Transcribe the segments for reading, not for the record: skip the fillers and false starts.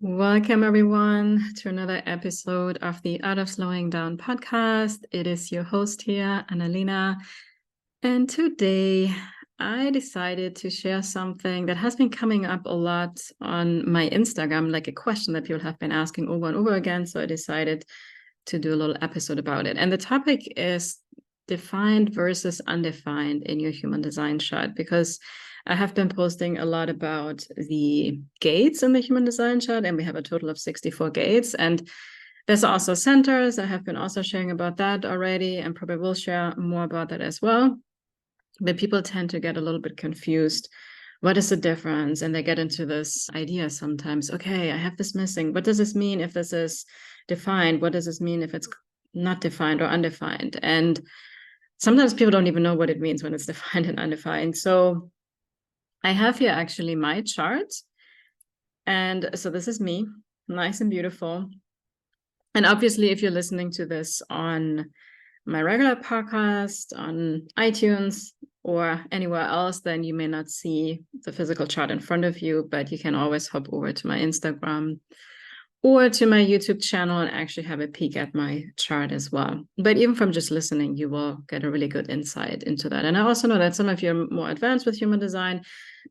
Welcome, everyone, to another episode of the Art of Slowing Down podcast. It is your host here, Analena. And today I decided to share something that has been coming up a lot on my Instagram, like a question that people have been asking over and over again. So I decided to do a little episode about it. And the topic is defined versus undefined in your human design chart, because I have been posting a lot about the gates in the human design chart, and we have a total of 64 gates. And there's also centers. I have been also sharing about that already, and probably will share more about that as well. But people tend to get a little bit confused. What is the difference? And they get into this idea sometimes, okay, I have this missing. What does this mean if this is defined? What does this mean if it's not defined or undefined? And sometimes people don't even know what it means when it's defined and undefined. So I have here actually my chart. And so this is me, nice and beautiful. And obviously, if you're listening to this on my regular podcast, on iTunes, or anywhere else, then you may not see the physical chart in front of you, but you can always hop over to my Instagram or to my YouTube channel and actually have a peek at my chart as well. But even from just listening, you will get a really good insight into that. And I also know that some of you are more advanced with human design,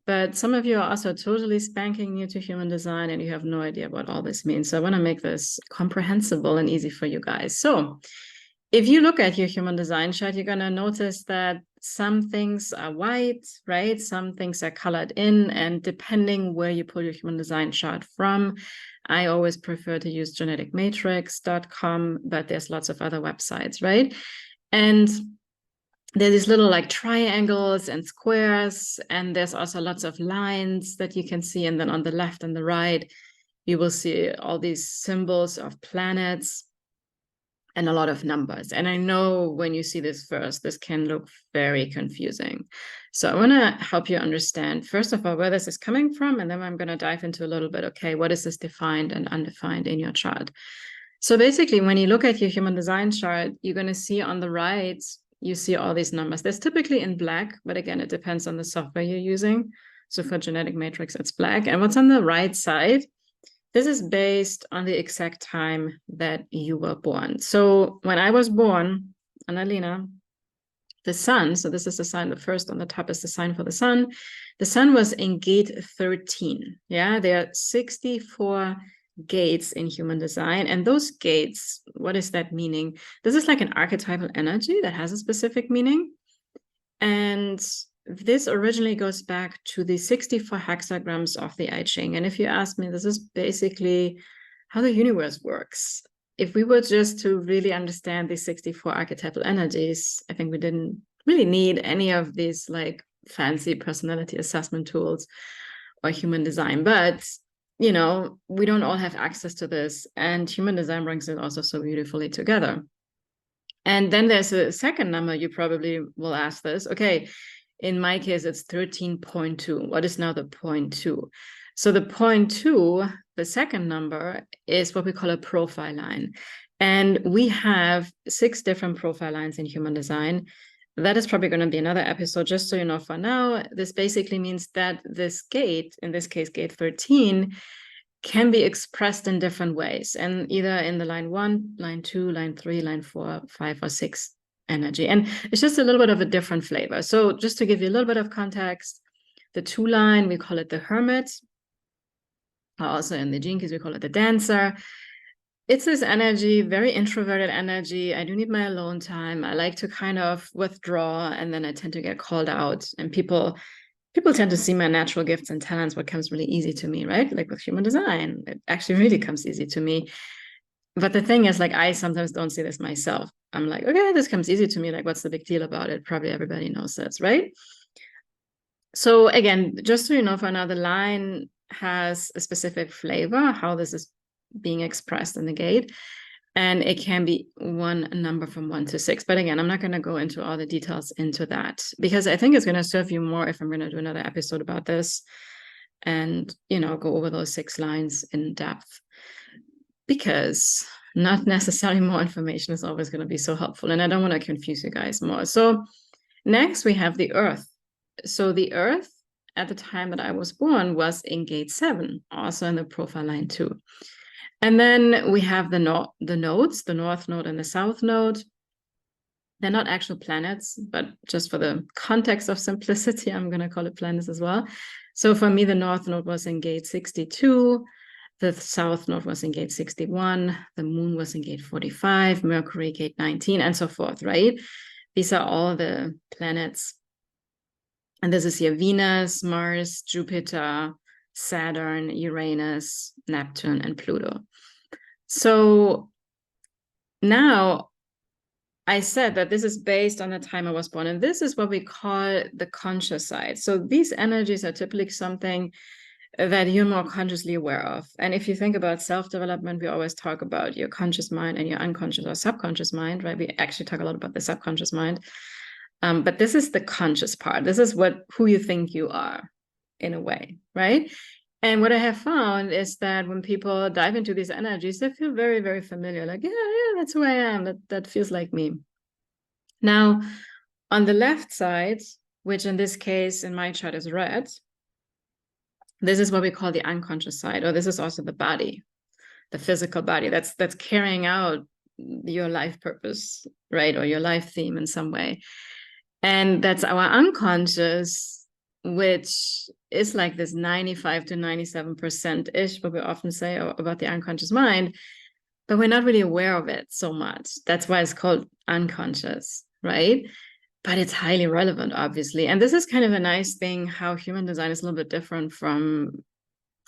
but some of you are also totally spanking new to human design and you have no idea what all this means. So I want to make this comprehensible and easy for you guys. So if you look at your human design chart, you're going to notice that some things are white, right? Some things are colored in, and depending where you pull your human design chart from, I always prefer to use geneticmatrix.com, but there's lots of other websites, right? And there's these little like triangles and squares, and there's also lots of lines that you can see. And then on the left and the right, you will see all these symbols of planets and a lot of numbers. And I know when you see this first, this can look very confusing. So I want to help you understand, first of all, where this is coming from. And then I'm going to dive into a little bit, okay, what is this defined and undefined in your chart? So basically, when you look at your human design chart, you're going to see on the right, you see all these numbers. There's typically in black, but again, it depends on the software you're using. So for Genetic Matrix, it's black. And what's on the right side, this is based on the exact time that you were born. So when I was born, Analena, the sun, so this is the sign, the first on the top is the sign for the sun. The sun was in gate 13. Yeah, there are 64 gates in human design. And those gates, what is that meaning? This is like an archetypal energy that has a specific meaning. And this originally goes back to the 64 hexagrams of the I Ching. And if you ask me, this is basically how the universe works. If we were just to really understand these 64 archetypal energies, I think we didn't really need any of these like fancy personality assessment tools or human design. But, you know, we don't all have access to this. And human design brings it also so beautifully together. And then there's a second number. You probably will ask this. Okay, in my case, it's 13.2. What is now the 0.2? So the 0.2, the second number, is what we call a profile line. And we have 6 different profile lines in human design. That is probably going to be another episode. Just so you know, for now, this basically means that this gate, in this case, gate 13, can be expressed in different ways, and either in the line 1, line 2, line 3, line 4, 5, or 6 energy. And it's just a little bit of a different flavor. So just to give you a little bit of context, the 2 line, we call it the hermit. Also in the Gene Keys, we call it the dancer. It's this energy, very introverted energy. I do need my alone time. I like to kind of withdraw, and then I tend to get called out. And people tend to see my natural gifts and talents, what comes really easy to me, right? Like with human design, it actually really comes easy to me. But the thing is, like, I sometimes don't see this myself. I'm like, okay, this comes easy to me. Like, what's the big deal about it? Probably everybody knows this, right? So again, just so you know, for now, the line has a specific flavor, how this is being expressed in the gate. And it can be one number from 1 to 6. But again, I'm not going to go into all the details into that, because I think it's going to serve you more if I'm going to do another episode about this and, you know, go over those 6 lines in depth, because not necessarily more information is always going to be so helpful. And I don't want to confuse you guys more. So next we have the earth. So the earth at the time that I was born was in gate 7, also in the profile line 2. And then we have the nodes, the north node and the south node. They're not actual planets, but just for the context of simplicity, I'm going to call it planets as well. So for me, the north node was in gate 62. The south node was in gate 61. The moon was in gate 45, Mercury gate 19, and so forth, right? These are all the planets. And this is here Venus, Mars, Jupiter, Saturn, Uranus, Neptune, and Pluto. So now I said that this is based on the time I was born, and this is what we call the conscious side. So these energies are typically something that you're more consciously aware of. And if you think about self-development, we always talk about your conscious mind and your unconscious or subconscious mind, right? We actually talk a lot about the subconscious mind. But this is the conscious part. This is who you think you are in a way, right? And what I have found is that when people dive into these energies, they feel very, very familiar. Like, yeah, that's who I am. That feels like me. Now, on the left side, which in this case, in my chart is red, this is what we call the unconscious side, or this is also the body, the physical body that's carrying out your life purpose, right? Or your life theme in some way. And that's our unconscious, which is like this 95 to 97%-ish, what we often say about the unconscious mind, but we're not really aware of it so much. That's why it's called unconscious, right? But it's highly relevant, obviously. And this is kind of a nice thing, how human design is a little bit different from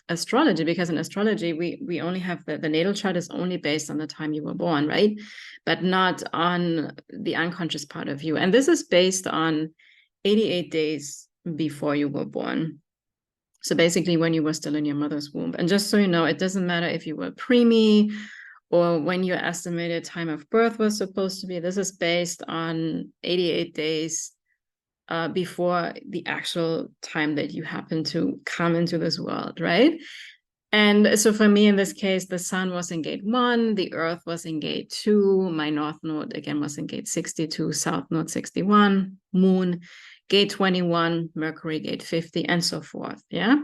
astrology, because in astrology, we only have the natal chart is only based on the time you were born, right? But not on the unconscious part of you. And this is based on 88 days before you were born. So basically when you were still in your mother's womb. And just so you know, it doesn't matter if you were preemie or when your estimated time of birth was supposed to be. This is based on 88 days before the actual time that you happen to come into this world, right? And so for me, in this case, the sun was in gate 1, the earth was in gate 2, my north node, again, was in gate 62, south node 61, moon, gate 21, Mercury, gate 50, and so forth, yeah?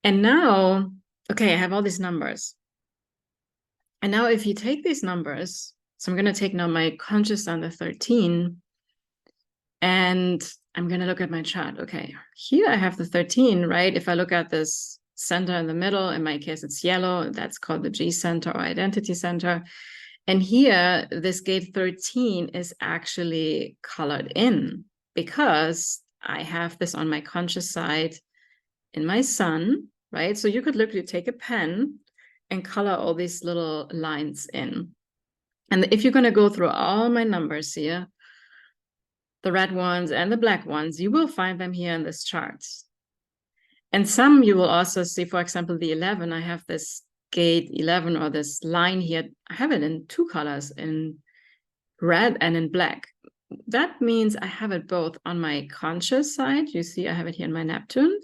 And now, okay, I have all these numbers. And now if you take these numbers, so I'm going to take now my conscious under 13, and I'm going to look at my chart. Okay, here I have the 13, right? If I look at this center in the middle, in my case, it's yellow. That's called the G center or identity center. And here, this gate 13 is actually colored in because I have this on my conscious side in my sun, right? So you could literally take a pen and color all these little lines in. And if you're going to go through all my numbers here, the red ones and the black ones, you will find them here in this chart. And some you will also see, for example, the 11, I have this gate 11 or this line here. I have it in 2 colors, in red and in black. That means I have it both on my conscious side. You see, I have it here in my Neptune,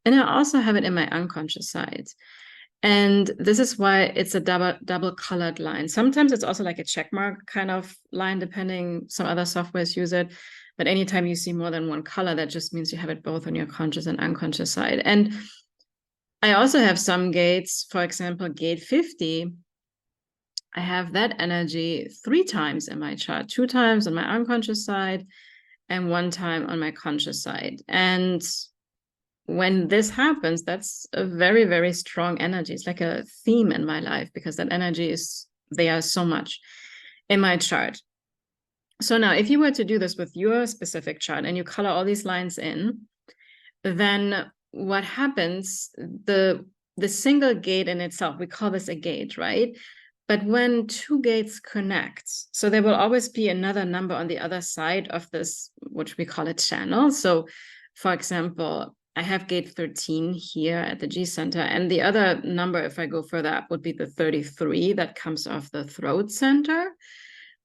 and I also have it in my unconscious side. And this is why it's a double colored line. Sometimes it's also like a check mark kind of line, depending, some other softwares use it. But anytime you see more than one color, that just means you have it both on your conscious and unconscious side. And I also have some gates, for example, gate 50. I have that energy 3 times in my chart, 2 times on my unconscious side and 1 time on my conscious side. And when this happens, that's a very, very strong energy. It's like a theme in my life because that energy is there so much in my chart. So now if you were to do this with your specific chart and you color all these lines in, then what happens, the single gate in itself, we call this a gate, right? But when 2 gates connect, so there will always be another number on the other side of this, which we call a channel. So for example, I have gate 13 here at the G center, and the other number, if I go further up, would be the 33 that comes off the throat center.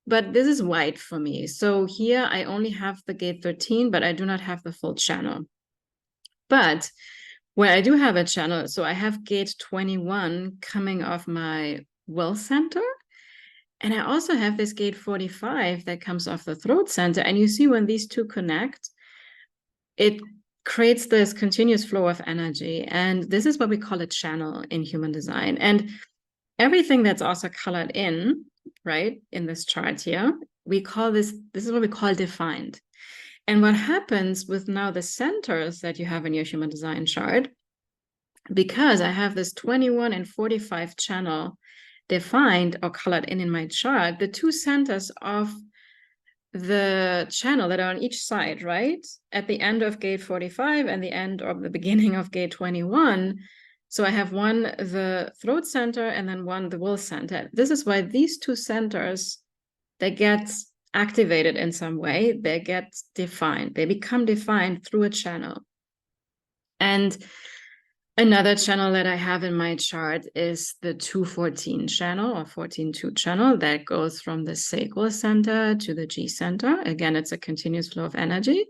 But this is white for me. So here I only have the gate 13, but I do not have the full channel. But where I do have a channel, so I have gate 21 coming off my will center. And I also have this gate 45 that comes off the throat center. And you see when these 2 connect, it creates this continuous flow of energy. And this is what we call a channel in human design. And everything that's also colored in, right, in this chart here, we call this is what we call defined. And what happens with now the centers that you have in your human design chart, because I have this 21 and 45 channel defined or colored in my chart, the two centers of the channel that are on each side, right? At the end of gate 45 and the end or the beginning of gate 21. So I have one, the throat center, and then one, the will center. This is why these two centers, they get activated in some way, they get defined, they become defined through a channel. And another channel that I have in my chart is the 214 channel or 14-2 channel that goes from the sacral center to the G center. Again, it's a continuous flow of energy.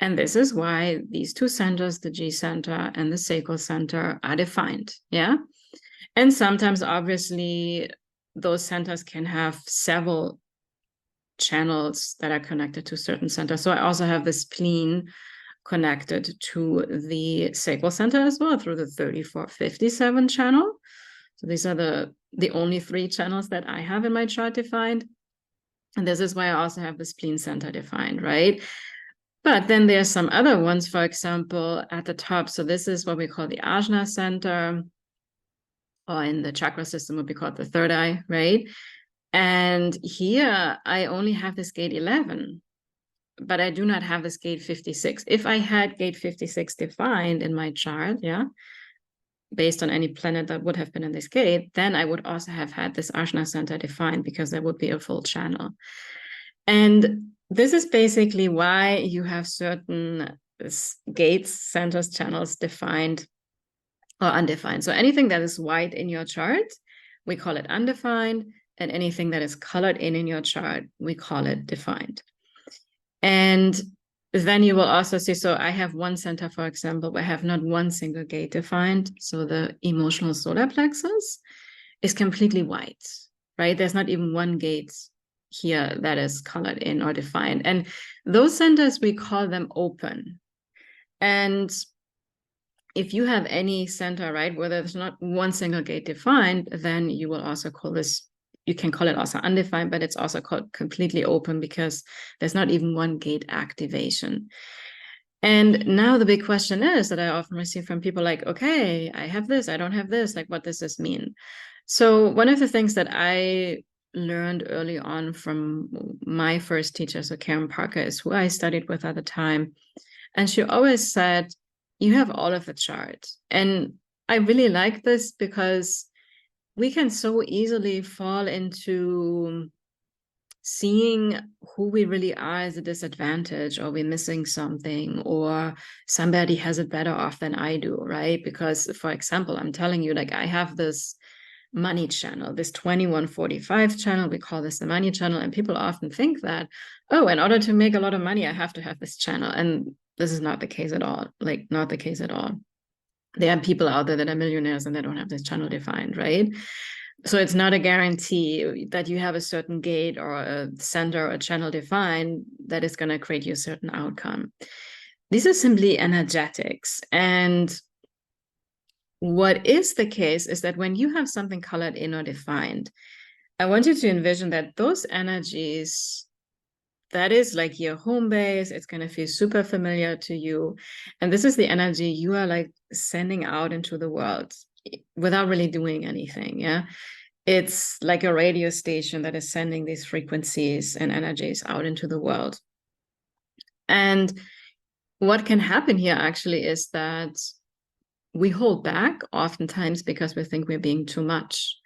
And this is why these two centers, the G center and the sacral center, are defined. Yeah. And sometimes, obviously, those centers can have several channels that are connected to certain centers. So I also have the spleen connected to the sacral center as well through the 3457 channel. So these are the only three channels that I have in my chart defined. And this is why I also have the spleen center defined, right? But then there's some other ones, for example, at the top. So this is what we call the Ajna center, or in the chakra system would be called the third eye, right? And here I only have this gate 11, but I do not have this gate 56. If I had gate 56 defined in my chart, yeah, based on any planet that would have been in this gate, then I would also have had this Ajna center defined, because there would be a full channel. And this is basically why you have certain gates, centers, channels defined or undefined. So anything that is white in your chart, we call it undefined. And anything that is colored in your chart, we call it defined. And then you will also see, so I have one center, for example, where I have not one single gate defined. So the emotional solar plexus is completely white, right? There's not even one gate here that is colored in or defined. And those centers, we call them open. And if you have any center, right, where there's not one single gate defined, then you will also call this, you can call it also undefined, but it's also called completely open, because there's not even one gate activation. And now the big question is that I often receive from people like, okay, I have this, I don't have this, like, what does this mean? So one of the things that I learned early on from my first teacher, so Karen Parker, is who I studied with at the time. And she always said, you have all of the chart. And I really like this, because we can so easily fall into seeing who we really are as a disadvantage, or we're missing something, or somebody has it better off than I do, right? Because, for example, I'm telling you, like, I have this money channel, this 2145 channel, we call this the money channel. And people often think that, oh, in order to make a lot of money, I have to have this channel. And this is not the case at all, like, not the case at all. There are people out there that are millionaires and they don't have this channel defined, right? So it's not a guarantee that you have a certain gate or a center or a channel defined that is going to create you a certain outcome. These are simply energetics. And what is the case is that when you have something colored in or defined, I want you to envision that those energies, that is like your home base, it's going to feel super familiar to you. And this is the energy you are like sending out into the world without really doing anything. Yeah. It's like a radio station that is sending these frequencies and energies out into the world. And what can happen here actually is that we hold back oftentimes because we think we're being too much.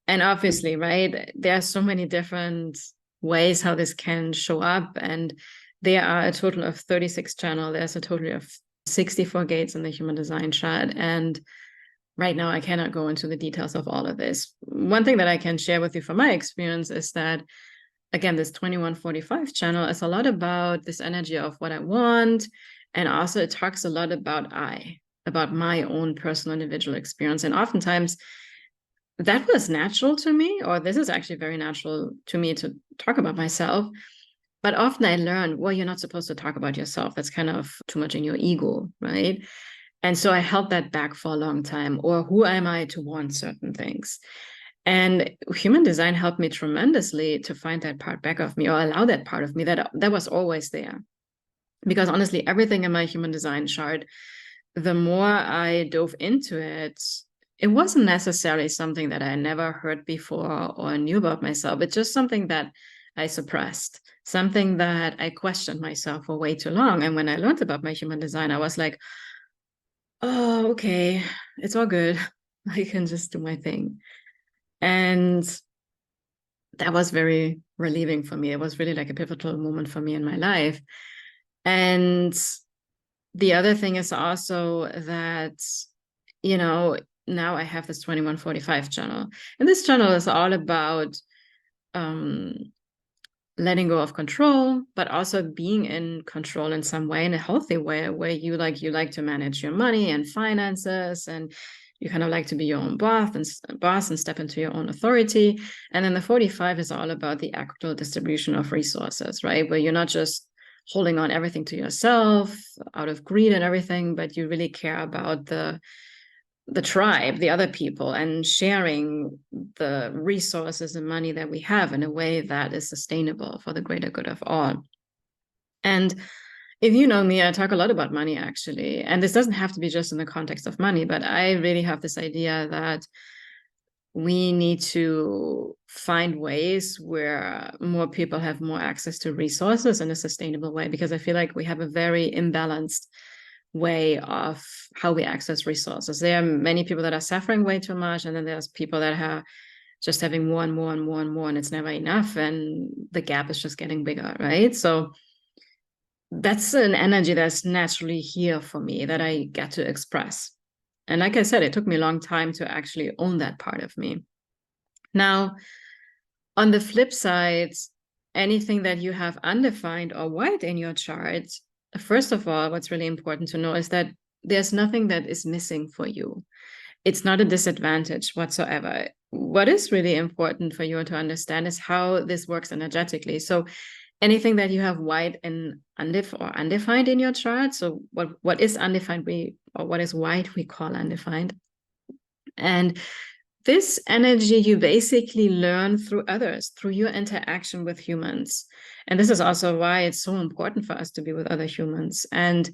And obviously, right, there are so many different ways how this can show up. And there are a total of 36 channels. There's a total of 64 gates in the human design chart. And right now, I cannot go into the details of all of this. One thing that I can share with you from my experience is that, again, this 2145 channel is a lot about this energy of what I want. And also it talks a lot about about my own personal individual experience. And oftentimes that was natural to me, or this is actually very natural to me to talk about myself. But often I learned, well, you're not supposed to talk about yourself. That's kind of too much in your ego, right? And so I held that back for a long time. Or who am I to want certain things? And human design helped me tremendously to find that part back of me, or allow that part of me that was always there. Because honestly, everything in my human design chart, the more I dove into it, it wasn't necessarily something that I never heard before or knew about myself. It's just something that I suppressed, something that I questioned myself for way too long. And when I learned about my human design, I was like, oh, okay, it's all good. I can just do my thing. And that was very relieving for me. It was really like a pivotal moment for me in my life. And the other thing is also that, you know, now I have this 2145 channel. And this channel is all about um, letting go of control, but also being in control in some way, in a healthy way, where you like to manage your money and finances, and you kind of like to be your own boss and step into your own authority. And then the 45 is all about the actual distribution of resources, right? Where you're not just holding on everything to yourself out of greed and everything, but you really care about the tribe, the other people, and sharing the resources and money that we have in a way that is sustainable for the greater good of all. And if you know me, I talk a lot about money, actually. And this doesn't have to be just in the context of money, but I really have this idea that we need to find ways where more people have more access to resources in a sustainable way, because I feel like we have a very imbalanced way of how we access resources. There are many people that are suffering way too much, and then there's people that are just having more and more and more and more, and it's never enough, and the gap is just getting bigger, right? So that's an energy that's naturally here for me that I get to express. And like I said, it took me a long time to actually own that part of me. Now, on the flip side, anything that you have undefined or white in your chart, first of all, what's really important to know is that there's nothing that is missing for you. It's not a disadvantage whatsoever. What is really important for you to understand is how this works energetically. So anything that you have white and undefined in your chart, so what is undefined, or what is white, we call undefined. And this energy you basically learn through others, through your interaction with humans. And this is also why it's so important for us to be with other humans. And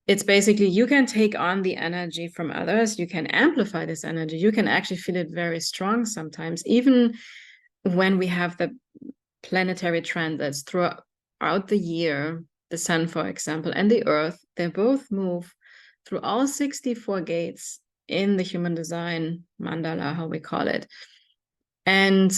it's basically, you can take on the energy from others, you can amplify this energy, you can actually feel it very strong sometimes, even when we have the planetary transits throughout the year. The sun, for example, and the earth, they both move through all 64 gates in the human design mandala, how we call it. And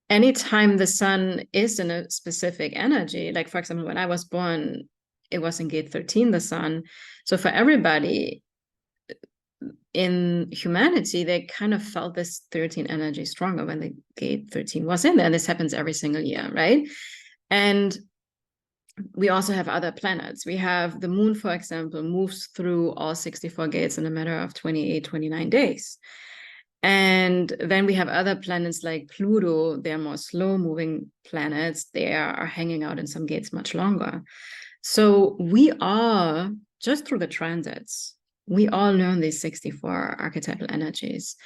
anytime the sun is in a specific energy, like for example, when I was born, it was in gate 13, the sun. So for everybody in humanity, they kind of felt this 13 energy stronger when the gate 13 was in there. And this happens every single year, right? And we also have other planets. We have the moon, for example, moves through all 64 gates in a matter of 28, 29 days. And then we have other planets like Pluto. They're more slow moving planets. They are hanging out in some gates much longer. So we are, just through the transits, we all learn these 64 archetypal energies.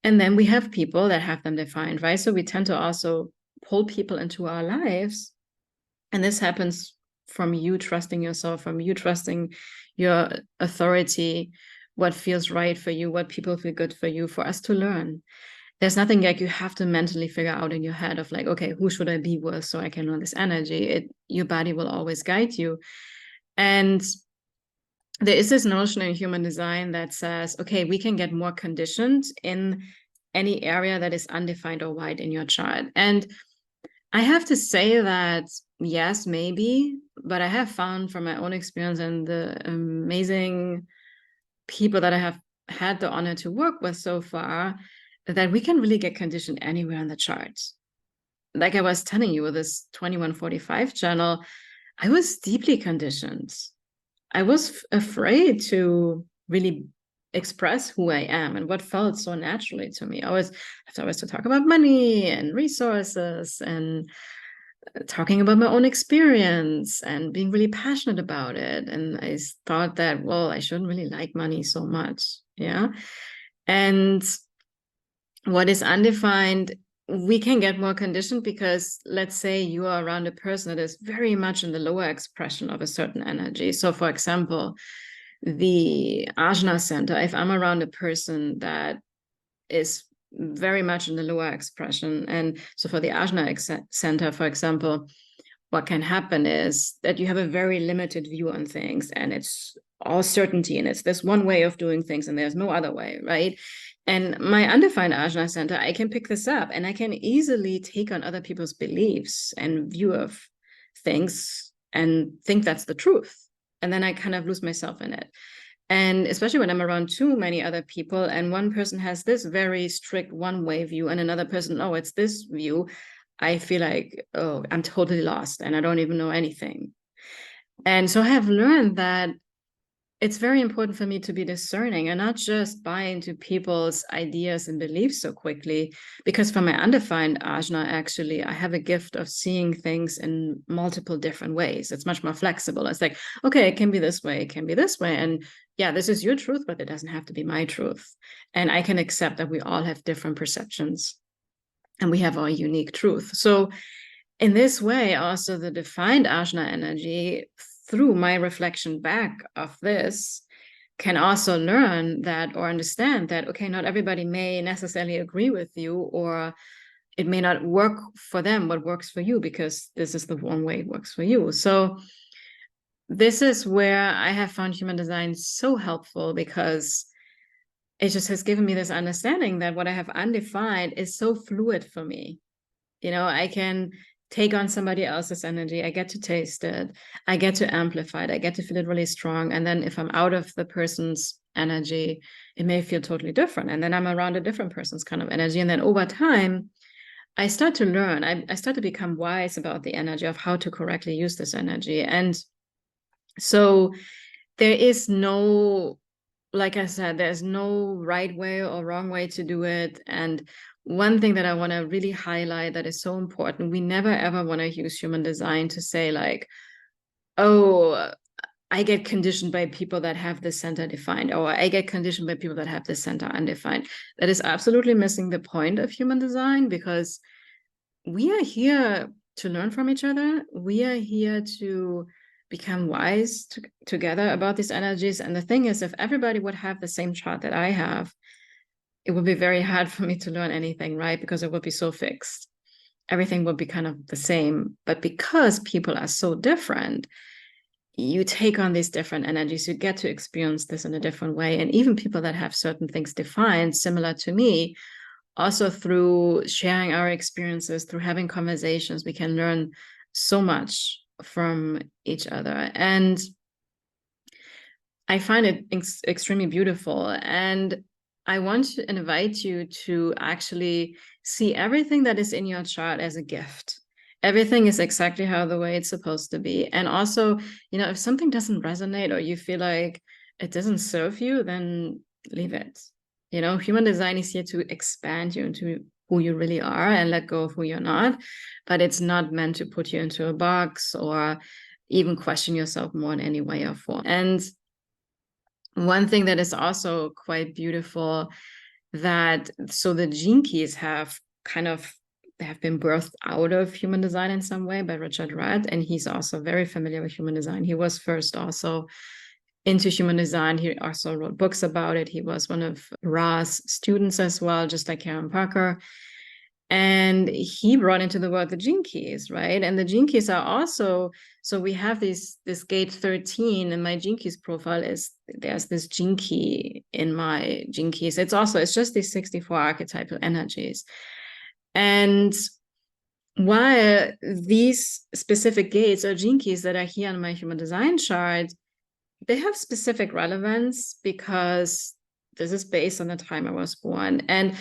And then we have people that have them defined, right? So we tend to also pull people into our lives. And this happens from you trusting yourself, from you trusting your authority, what feels right for you, what people feel good for you, for us to learn. There's nothing like you have to mentally figure out in your head of like, okay, who should I be with so I can learn this energy? Your body will always guide you. And there is this notion in human design that says, okay, we can get more conditioned in any area that is undefined or white in your chart. And I have to say that, yes, maybe, but I have found from my own experience and the amazing people that I have had the honor to work with so far, that we can really get conditioned anywhere on the chart. Like I was telling you with this 2145 channel, I was deeply conditioned. I was afraid to really express who I am and what felt so naturally to me. I was to talk about money and resources and talking about my own experience and being really passionate about it. And I thought that, well, I shouldn't really like money so much. Yeah. And what is undefined, we can get more conditioned because let's say you are around a person that is very much in the lower expression of a certain energy. So, for example, the Ajna center, if I'm around a person that is very much in the lower expression, and so for the Ajna center, for example, what can happen is that you have a very limited view on things and it's all certainty and it's this one way of doing things and there's no other way, right? And my undefined Ajna center, I can pick this up and I can easily take on other people's beliefs and view of things and think that's the truth. And then I kind of lose myself in it. And especially when I'm around too many other people and one person has this very strict one way view and another person, oh, it's this view, I feel like, oh, I'm totally lost and I don't even know anything. And so I have learned that it's very important for me to be discerning and not just buy into people's ideas and beliefs so quickly. Because for my undefined ajna, actually, I have a gift of seeing things in multiple different ways. It's much more flexible. It's like, okay, it can be this way, it can be this way. And yeah, this is your truth, but it doesn't have to be my truth. And I can accept that we all have different perceptions and we have our unique truth. So in this way, also the defined ajna energy, through my reflection back of this, can also learn that or understand that, okay, not everybody may necessarily agree with you, or it may not work for them what works for you, because this is the one way it works for you. So this is where I have found human design so helpful, because it just has given me this understanding that what I have undefined is so fluid for me. You know, I can take on somebody else's energy. I get to taste it. I get to amplify it. I get to feel it really strong. And then if I'm out of the person's energy, it may feel totally different. And then I'm around a different person's kind of energy. And then over time, I start to learn. I start to become wise about the energy of how to correctly use this energy. And so there is no, like I said, there's no right way or wrong way to do it. And one thing that I want to really highlight that is so important, we never ever want to use human design to say like, oh, I get conditioned by people that have this center defined, or I get conditioned by people that have this center undefined. That is absolutely missing the point of human design, because we are here to learn from each other. We are here to become wise together about these energies. And the thing is, if everybody would have the same chart that I have, it would be very hard for me to learn anything, right? Because it would be so fixed. Everything would be kind of the same. But because people are so different, you take on these different energies, you get to experience this in a different way. And even people that have certain things defined, similar to me, also through sharing our experiences, through having conversations, we can learn so much from each other. And I find it extremely beautiful. And I want to invite you to actually see everything that is in your chart as a gift. Everything is exactly how the way it's supposed to be. And also, you know, if something doesn't resonate or you feel like it doesn't serve you, then leave it. You know, human design is here to expand you into who you really are and let go of who you're not. But it's not meant to put you into a box or even question yourself more in any way or form. And one thing that is also quite beautiful, that so the gene keys have kind of, they have been birthed out of human design in some way by Richard Rudd, and he's also very familiar with human design. He was first also into human design. He also wrote books about it. He was one of Ra's students as well, just like Karen Parker. And he brought into the world the gene keys, right? And the gene keys are also, so we have this gate 13 in my gene keys profile, is there's this gene key in my gene keys. It's just these 64 archetypal energies. And while these specific gates or gene keys that are here on my human design chart, they have specific relevance because this is based on the time I was born. And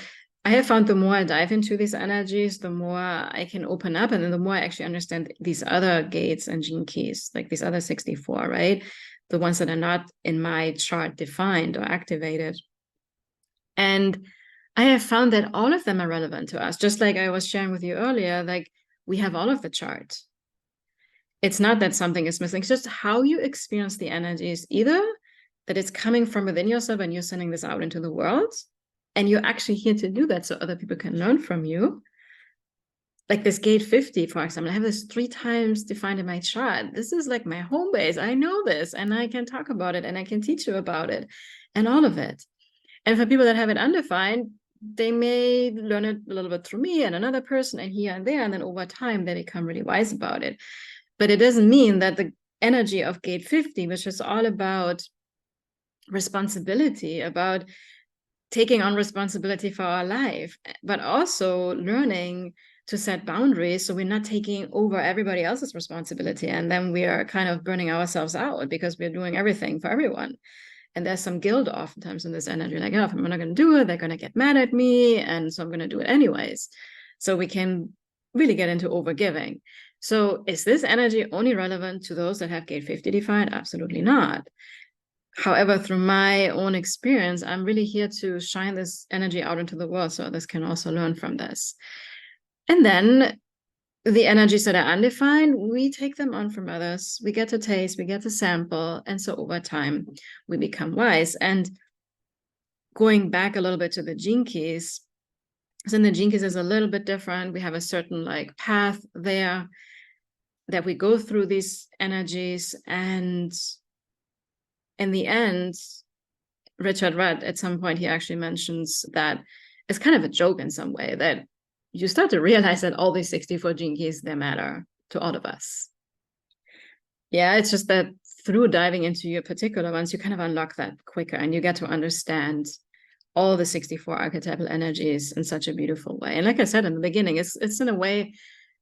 I have found the more I dive into these energies, the more I can open up, and then the more I actually understand these other gates and gene keys, like these other 64, right? The ones that are not in my chart defined or activated. And I have found that all of them are relevant to us. Just like I was sharing with you earlier, like we have all of the chart. It's not that something is missing. It's just how you experience the energies, either that it's coming from within yourself and you're sending this out into the world, and you're actually here to do that so other people can learn from you. Like this gate 50, for example, I have this 3 times defined in my chart. This is like my home base. I know this, and I can talk about it, and I can teach you about it, and all of it. And for people that have it undefined, they may learn it a little bit through me and another person and here and there, and then over time they become really wise about it. But it doesn't mean that the energy of gate 50, which is all about responsibility, about taking on responsibility for our life, but also learning to set boundaries so we're not taking over everybody else's responsibility, and then we are kind of burning ourselves out because we're doing everything for everyone. And there's some guilt oftentimes in this energy, like, oh, if I'm not going to do it, they're going to get mad at me, and so I'm going to do it anyways. So we can really get into overgiving. So is this energy only relevant to those that have gate 50 defined? Absolutely not. However, through my own experience, I'm really here to shine this energy out into the world so others can also learn from this. And then the energies that are undefined, we take them on from others. We get to taste, we get to sample. And so over time, we become wise. And going back a little bit to the gene keys, so in the gene keys is a little bit different. We have a certain like path there that we go through these energies. And in the end, Richard Rudd, at some point, he actually mentions that it's kind of a joke in some way, that you start to realize that all these 64 gene keys, they matter to all of us. Yeah, it's just that through diving into your particular ones, you kind of unlock that quicker and you get to understand all the 64 archetypal energies in such a beautiful way. And like I said in the beginning, it's in a way,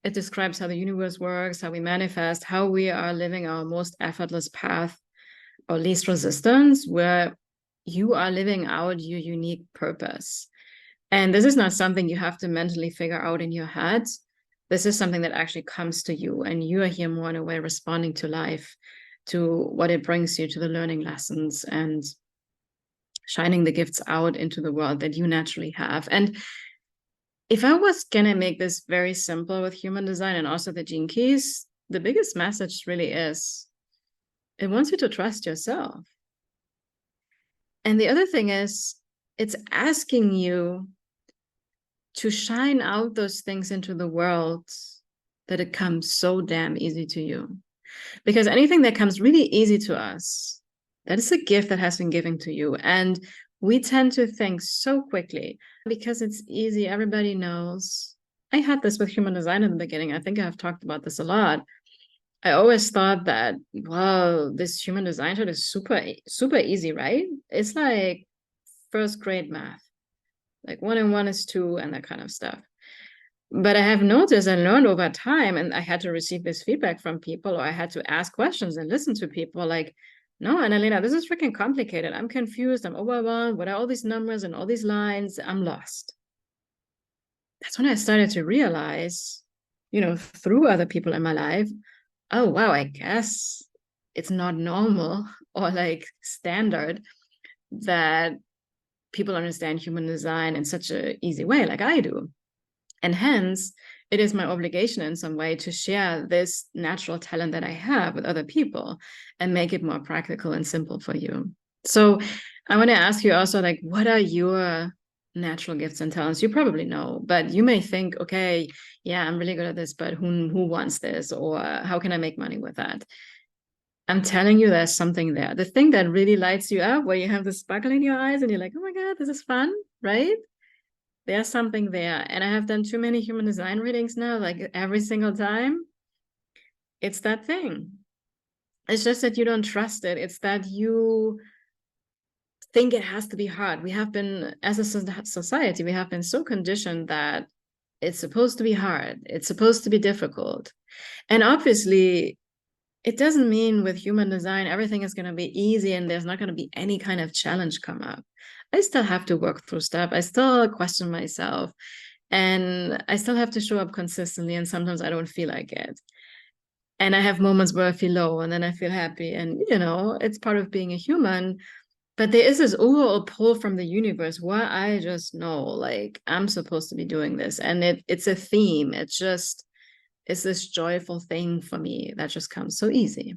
it describes how the universe works, how we manifest, how we are living our most effortless path or least resistance, where you are living out your unique purpose. And this is not something you have to mentally figure out in your head. This is something that actually comes to you, and you are here more in a way responding to life, to what it brings you, to the learning lessons, and shining the gifts out into the world that you naturally have. And if I was gonna make this very simple with human design and also the gene keys, the biggest message really is it wants you to trust yourself. And the other thing is, it's asking you to shine out those things into the world that it comes so damn easy to you. Because anything that comes really easy to us, that is a gift that has been given to you. And we tend to think so quickly because it's easy. Everybody knows. I had this with human design in the beginning. I think I've talked about this a lot. I always thought that, wow, this human design chart is super, super easy, right? It's like first grade math, like 1 and 1 is 2 and that kind of stuff. But I have noticed and learned over time, and I had to receive this feedback from people, or I had to ask questions and listen to people like, no, Analena, this is freaking complicated. I'm confused. I'm overwhelmed. What are all these numbers and all these lines? I'm lost. That's when I started to realize, through other people in my life, oh, wow, I guess it's not normal or like standard that people understand human design in such an easy way like I do. And hence, it is my obligation in some way to share this natural talent that I have with other people and make it more practical and simple for you. So I want to ask you also, like, what are your natural gifts and talents? You probably know, but you may think, okay, yeah, I'm really good at this, but who wants this? Or how can I make money with that? I'm telling you, there's something there. The thing that really lights you up, where you have the sparkle in your eyes and you're like, oh my God, this is fun, right? There's something there. And I have done too many human design readings now, like every single time. It's that thing. It's just that you don't trust it. It's that you think it has to be hard. We have been, as a society, we have been so conditioned that it's supposed to be hard. It's supposed to be difficult. And obviously, it doesn't mean with human design, everything is going to be easy and there's not going to be any kind of challenge come up. I still have to work through stuff. I still question myself, and I still have to show up consistently. And sometimes I don't feel like it. And I have moments where I feel low and then I feel happy. And, it's part of being a human. But there is this overall pull from the universe where I just know, like, I'm supposed to be doing this. And it's a theme. is this joyful thing for me that just comes so easy.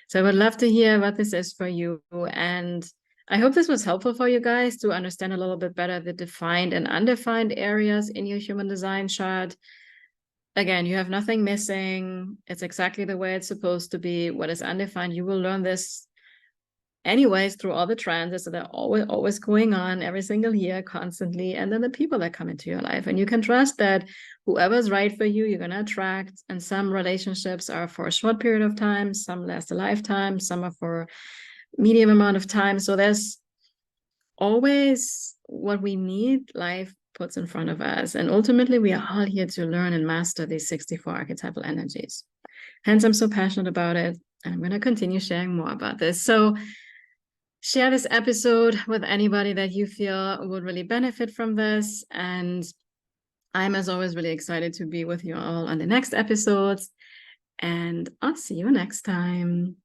So I would love to hear what this is for you. And I hope this was helpful for you guys to understand a little bit better the defined and undefined areas in your human design chart. Again, you have nothing missing. It's exactly the way it's supposed to be. What is undefined, you will learn this anyways through all the transits. So they're always going on every single year, constantly. And then the people that come into your life. And you can trust that whoever's right for you, you're going to attract. And some relationships are for a short period of time. Some last a lifetime. Some are for medium amount of time. So there's always what we need, life puts in front of us. And ultimately, we are all here to learn and master these 64 archetypal energies. Hence, I'm so passionate about it. And I'm going to continue sharing more about this. So share this episode with anybody that you feel would really benefit from this. And I'm, as always, really excited to be with you all on the next episodes. And I'll see you next time.